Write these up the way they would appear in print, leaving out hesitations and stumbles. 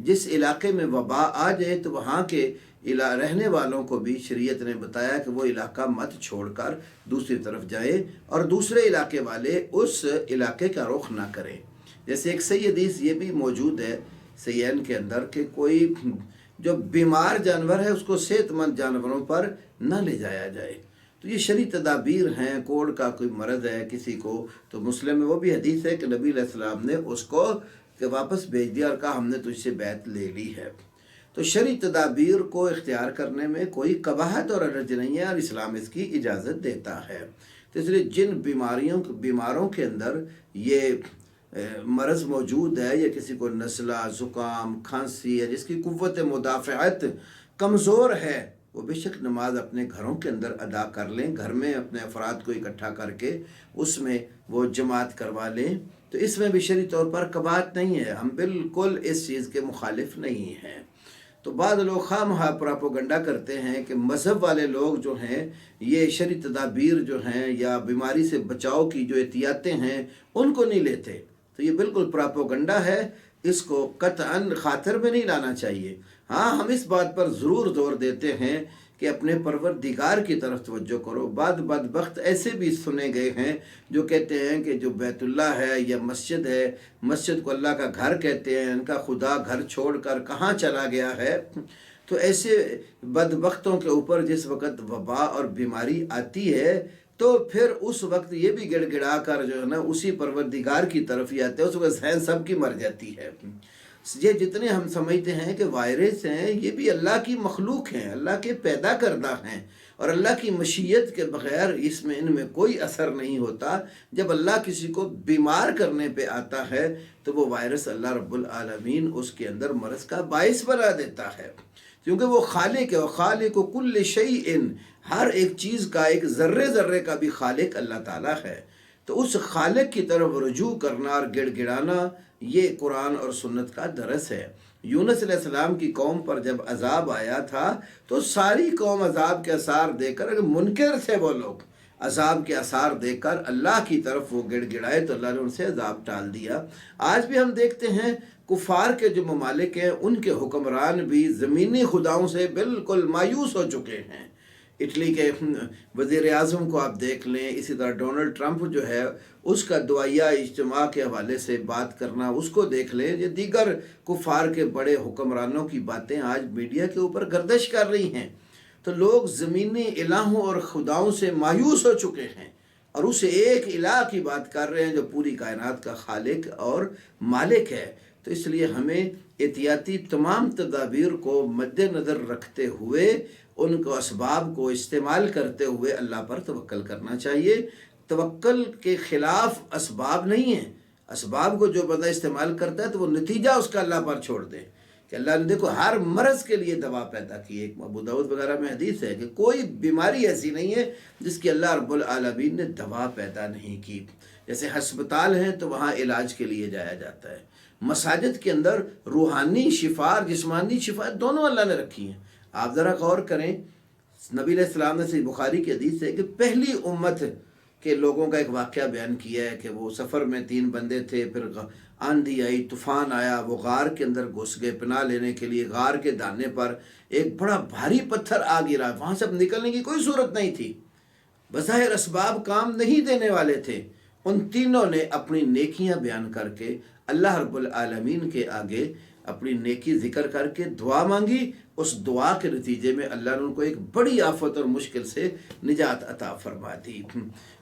جس علاقے میں وبا آ جائے تو وہاں کے رہنے والوں کو بھی شریعت نے بتایا کہ وہ علاقہ مت چھوڑ کر دوسری طرف جائے اور دوسرے علاقے والے اس علاقے کا رخ نہ کریں۔ جیسے ایک صحیح حدیث یہ بھی موجود ہے صحیحین کے اندر کہ کوئی جو بیمار جانور ہے اس کو صحت مند جانوروں پر نہ لے جایا جائے۔ تو یہ شرعی تدابیر ہیں۔ کوڑ کا کوئی مرض ہے کسی کو تو مسلم میں وہ بھی حدیث ہے کہ نبی علیہ السلام نے اس کو کہ واپس بھیج دیا اور کہا ہم نے تجھ سے بیعت لے لی ہے۔ تو شرعی تدابیر کو اختیار کرنے میں کوئی قباحت اور حرج نہیں ہے اور اسلام اس کی اجازت دیتا ہے۔ تو اس لیے جن بیماروں کے اندر یہ مرض موجود ہے یا کسی کو نزلہ، زکام، کھانسی ہے، جس کی قوت مدافعت کمزور ہے، وہ بے شک نماز اپنے گھروں کے اندر ادا کر لیں، گھر میں اپنے افراد کو اکٹھا کر کے اس میں وہ جماعت کروا لیں۔ تو اس میں بھی شرعی طور پر قباحت نہیں ہے، ہم بالکل اس چیز کے مخالف نہیں ہیں۔ تو بعض لوگ خواہ مخواہ پراپوگنڈا کرتے ہیں کہ مذہب والے لوگ جو ہیں یہ شرعی تدابیر جو ہیں یا بیماری سے بچاؤ کی جو احتیاطیں ہیں ان کو نہیں لیتے۔ تو یہ بالکل پراپوگنڈا ہے، اس کو قطعاً خاطر میں نہیں لانا چاہیے۔ ہاں ہم اس بات پر ضرور زور دیتے ہیں کہ اپنے پروردگار کی طرف توجہ کرو۔ بعض بدبخت ایسے بھی سنے گئے ہیں جو کہتے ہیں کہ جو بیت اللہ ہے یا مسجد ہے، مسجد کو اللہ کا گھر کہتے ہیں، ان کا خدا گھر چھوڑ کر کہاں چلا گیا ہے۔ تو ایسے بدبختوں کے اوپر جس وقت وبا اور بیماری آتی ہے تو پھر اس وقت یہ بھی گڑ گڑا کر جو ہے نا اسی پروردگار کی طرف ہی آتے ہیں، اس وقت ذہن سب کی مر جاتی ہے۔ یہ جتنے ہم سمجھتے ہیں کہ وائرس ہیں یہ بھی اللہ کی مخلوق ہیں، اللہ کے پیدا کردہ ہیں اور اللہ کی مشیت کے بغیر اس میں ان میں کوئی اثر نہیں ہوتا۔ جب اللہ کسی کو بیمار کرنے پہ آتا ہے تو وہ وائرس اللہ رب العالمین اس کے اندر مرض کا باعث بنا دیتا ہے، کیونکہ وہ خالق ہے، اور خالق کل شیء، ہر ایک چیز کا، ایک ذرے ذرے کا بھی خالق اللہ تعالیٰ ہے۔ تو اس خالق کی طرف رجوع کرنا اور گڑ گڑانا یہ قرآن اور سنت کا درس ہے۔ یونس علیہ السلام کی قوم پر جب عذاب آیا تھا تو ساری قوم عذاب کے آثار دیکھ کر، اگر منکر تھے وہ لوگ، عذاب کے آثار دیکھ کر اللہ کی طرف وہ گڑ گڑائے تو اللہ نے ان سے عذاب ٹال دیا۔ آج بھی ہم دیکھتے ہیں کفار کے جو ممالک ہیں ان کے حکمران بھی زمینی خداؤں سے بالکل مایوس ہو چکے ہیں۔ اٹلی کے وزیر اعظم کو آپ دیکھ لیں، اسی طرح ڈونلڈ ٹرمپ جو ہے اس کا دعائیہ اجتماع کے حوالے سے بات کرنا، اس کو دیکھ لیں۔ یہ دیگر کفار کے بڑے حکمرانوں کی باتیں آج میڈیا کے اوپر گردش کر رہی ہیں۔ تو لوگ زمینی الہوں اور خداؤں سے مایوس ہو چکے ہیں اور اسے ایک الہ کی بات کر رہے ہیں جو پوری کائنات کا خالق اور مالک ہے۔ تو اس لیے ہمیں احتیاطی تمام تدابیر کو مد نظر رکھتے ہوئے، ان کو اسباب کو استعمال کرتے ہوئے اللہ پر توکل کرنا چاہیے۔ توکل کے خلاف اسباب نہیں ہیں۔ اسباب کو جو بندہ استعمال کرتا ہے تو وہ نتیجہ اس کا اللہ پر چھوڑ دے کہ اللہ نے دیکھو ہر مرض کے لیے دوا پیدا کی ہے۔ ایک ابو داؤد وغیرہ میں حدیث ہے کہ کوئی بیماری ایسی نہیں ہے جس کی اللہ رب العالمین نے دوا پیدا نہیں کی۔ جیسے ہسپتال ہیں تو وہاں علاج کے لیے جایا جاتا ہے، مساجد کے اندر روحانی شفا اور جسمانی شفا دونوں اللہ نے رکھی ہیں۔ آپ ذرا غور کریں، نبی علیہ السلام نے صحیح بخاری کی حدیث ہے کہ پہلی امت کے لوگوں کا ایک واقعہ بیان کیا ہے کہ وہ سفر میں 3 بندے تھے، پھر آندھی آئی، طوفان آیا، وہ غار کے اندر گھس گئے پناہ لینے کے لیے۔ غار کے دانے پر ایک بڑا بھاری پتھر آ گرا، وہاں سے اب نکلنے کی کوئی صورت نہیں تھی، بظاہر اسباب کام نہیں دینے والے تھے۔ ان تینوں نے اپنی نیکیاں بیان کر کے اللہ رب العالمین کے آگے اپنی نیکی ذکر کر کے دعا مانگی۔ اس دعا کے نتیجے میں اللہ نے ان کو ایک بڑی آفت اور مشکل سے نجات عطا فرما دی۔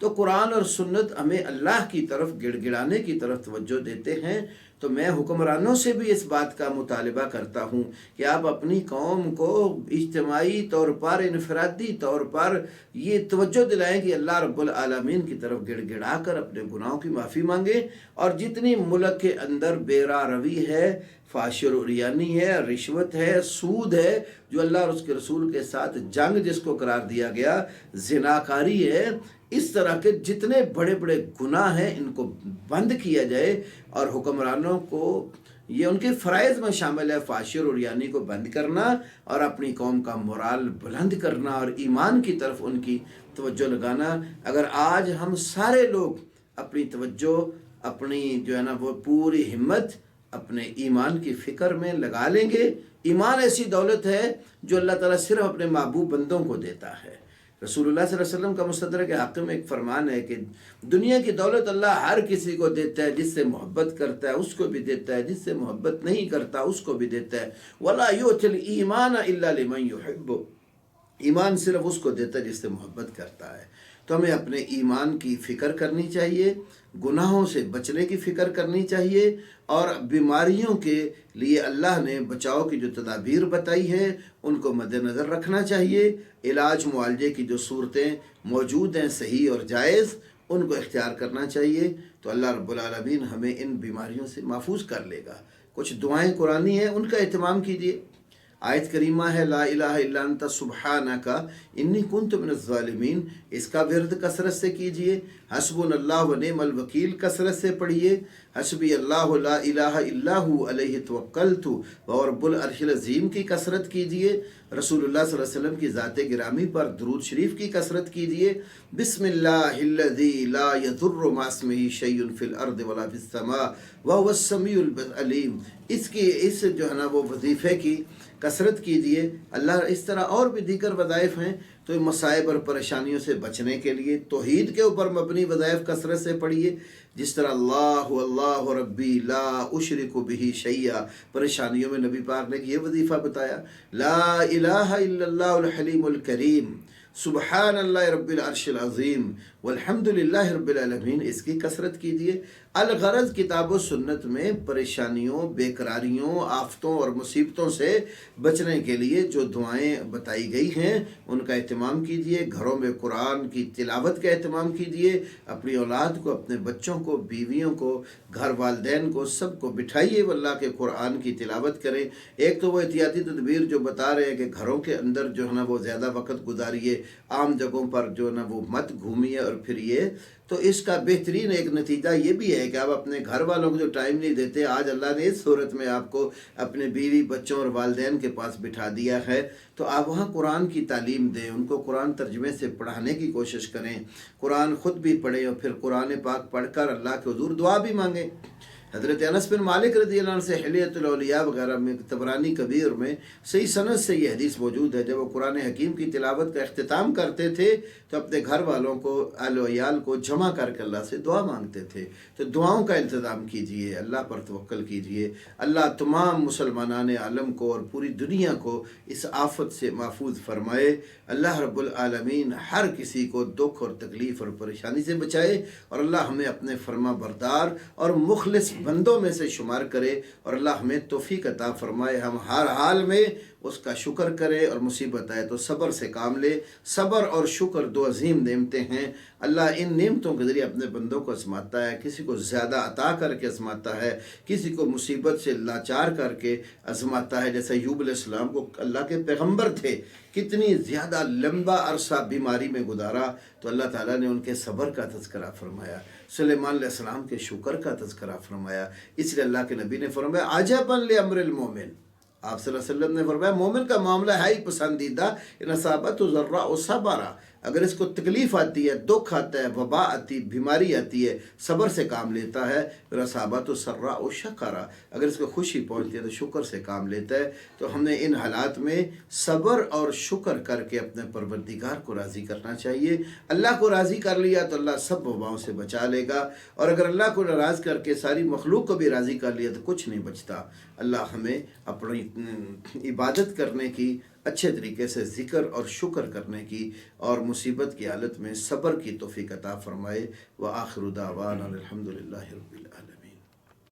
تو قرآن اور سنت ہمیں اللہ کی طرف گڑ گڑانے کی طرف توجہ دیتے ہیں۔ تو میں حکمرانوں سے بھی اس بات کا مطالبہ کرتا ہوں کہ آپ اپنی قوم کو اجتماعی طور پر، انفرادی طور پر یہ توجہ دلائیں کہ اللہ رب العالمین کی طرف گڑ گڑا کر اپنے گناہوں کی معافی مانگیں، اور جتنی ملک کے اندر بے راہ روی ہے، فحش و عریانی ہے، رشوت ہے، سود ہے، جو اللہ اور اس کے رسول کے ساتھ جنگ جس کو قرار دیا گیا، زناکاری ہے، اس طرح کے جتنے بڑے بڑے گناہ ہیں ان کو بند کیا جائے، اور حکمرانوں کو یہ ان کے فرائض میں شامل ہے فحش و عریانی کو بند کرنا اور اپنی قوم کا مورال بلند کرنا اور ایمان کی طرف ان کی توجہ لگانا۔ اگر آج ہم سارے لوگ اپنی توجہ، اپنی جو ہے نا وہ پوری ہمت اپنے ایمان کی فکر میں لگا لیں گے۔ ایمان ایسی دولت ہے جو اللہ تعالیٰ صرف اپنے محبوب بندوں کو دیتا ہے۔ رسول اللہ صلی اللہ علیہ وسلم کا مستدرک حاکم میں ایک فرمان ہے کہ دنیا کی دولت اللہ ہر کسی کو دیتا ہے، جس سے محبت کرتا ہے اس کو بھی دیتا ہے، جس سے محبت نہیں کرتا اس کو بھی دیتا ہے۔ وَلَا يُؤْتِ الْإِيمَانَ إِلَّا لِمَنْ يُحِبُّ، ایمان صرف اس کو دیتا ہے جس سے محبت کرتا ہے۔ تو ہمیں اپنے ایمان کی فکر کرنی چاہیے، گناہوں سے بچنے کی فکر کرنی چاہیے، اور بیماریوں کے لیے اللہ نے بچاؤ کی جو تدابیر بتائی ہے ان کو مد نظر رکھنا چاہیے۔ علاج معالجے کی جو صورتیں موجود ہیں صحیح اور جائز، ان کو اختیار کرنا چاہیے، تو اللہ رب العالمین ہمیں ان بیماریوں سے محفوظ کر لے گا۔ کچھ دعائیں قرآنی ہیں، ان کا اہتمام کیجیے۔ آیت کریمہ ہے لا الہ الا انت سبحانک انی کنت من الظالمین، اس کا ورد کثرت سے کیجئے۔ حسبنا اللہ و نعم الوکیل کثرت سے پڑھیے۔ حسبی اللہ لا الہ الا ہو علیہ توکلت و رب العرش العظیم کی کثرت کیجئے۔ رسول اللہ صلی اللہ علیہ وسلم کی ذات گرامی پر درود شریف کی کثرت کیجئے۔ بسم اللہ الذی لا یضر مع اسمہ شیء فی الارض ولا فی السماء وهو السمیع العلیم، اس جو ہے نا وہ وظیفے کی کثرت کیجیے۔ اللہ اس طرح اور بھی دیگر وظائف ہیں، تو مصائب اور پریشانیوں سے بچنے کے لیے توحید کے اوپر مبنی وظائف کثرت سے پڑھیے، جس طرح اللہ ربی لا اشرک بہ شیئا، پریشانیوں میں نبی پاک نے یہ وظیفہ بتایا۔ لا الہ الا اللہ الحلیم الکریم، سبحان اللہ رب العرش العظیم والحمد للہ رب العالمین، اس کی کثرت کیجیے۔ الغرض کتاب و سنت میں پریشانیوں، بیقراریوں، آفتوں اور مصیبتوں سے بچنے کے لیے جو دعائیں بتائی گئی ہیں ان کا اہتمام کیجیے۔ گھروں میں قرآن کی تلاوت کا اہتمام کیجیے۔ اپنی اولاد کو، اپنے بچوں کو، بیویوں کو، گھر والدین کو، سب کو بٹھائیے وہ اللہ کے قرآن کی تلاوت کریں۔ ایک تو وہ احتیاطی تدبیر جو بتا رہے ہیں کہ گھروں کے اندر جو ہے نا وہ زیادہ وقت گزاریے، عام جگہوں پر جو ہے نا وہ مت گھومیے اور پھریے۔ تو اس کا بہترین ایک نتیجہ یہ بھی ہے کہ آپ اپنے گھر والوں کو جو ٹائم نہیں دیتے، آج اللہ نے اس صورت میں آپ کو اپنے بیوی، بچوں اور والدین کے پاس بٹھا دیا ہے، تو آپ وہاں قرآن کی تعلیم دیں، ان کو قرآن ترجمے سے پڑھانے کی کوشش کریں، قرآن خود بھی پڑھیں اور پھر قرآن پاک پڑھ کر اللہ کے حضور دعا بھی مانگیں۔ حضرت انس بن مالک رضی اللہ عنہ سے حلیۃ الاولیاء وغیرہ میں، طبرانی کبیر میں صحیح سند سے یہ حدیث موجود ہے، جب وہ قرآن حکیم کی تلاوت کا اختتام کرتے تھے تو اپنے گھر والوں کو، اہل و عیال کو جمع کر کے اللہ سے دعا مانگتے تھے۔ تو دعاؤں کا انتظام کیجئے، اللہ پر توکل کیجئے۔ اللہ تمام مسلمانان عالم کو اور پوری دنیا کو اس آفت سے محفوظ فرمائے۔ اللہ رب العالمین ہر کسی کو دکھ اور تکلیف اور پریشانی سے بچائے، اور اللہ ہمیں اپنے فرما بردار اور مخلص بندوں میں سے شمار کرے، اور اللہ ہمیں توفیق عطا فرمائے ہم ہر حال میں اس کا شکر کرے، اور مصیبت آئے تو صبر سے کام لے۔ صبر اور شکر دو عظیم نعمتیں ہیں، اللہ ان نعمتوں کے ذریعے اپنے بندوں کو آزماتا ہے، کسی کو زیادہ عطا کر کے آزماتا ہے، کسی کو مصیبت سے لاچار کر کے آزماتا ہے۔ جیسے ایوب علیہ السلام کو اللہ کے پیغمبر تھے، کتنی زیادہ لمبا عرصہ بیماری میں گزارا، تو اللہ تعالیٰ نے ان کے صبر کا تذکرہ فرمایا۔ سلیمان علیہ السلام کے شکر کا تذکرہ فرمایا۔ اس لیے اللہ کے نبی نے فرمایا عجبا لامر المومن، آپ صلی اللہ علیہ وسلم نے فرمایا مومن کا معاملہ ہے ہی پسندیدہ، ان اصابت ذرا صبر، اگر اس کو تکلیف آتی ہے، دکھ آتا ہے، وبا آتی، بیماری آتی ہے، صبر سے کام لیتا ہے۔ پھر اصابت سرا و شکرا، اگر اس کو خوشی پہنچتی ہے تو شکر سے کام لیتا ہے۔ تو ہم نے ان حالات میں صبر اور شکر کر کے اپنے پروردگار کو راضی کرنا چاہیے۔ اللہ کو راضی کر لیا تو اللہ سب وباؤں سے بچا لے گا، اور اگر اللہ کو ناراض کر کے ساری مخلوق کو بھی راضی کر لیا تو کچھ نہیں بچتا۔ اللہ ہمیں اپنی عبادت کرنے کی، اچھے طریقے سے ذکر اور شکر کرنے کی، اور مصیبت کی حالت میں صبر کی توفیق عطا فرمائے۔ وآخر دعوانا الحمد للہ رب العالمین۔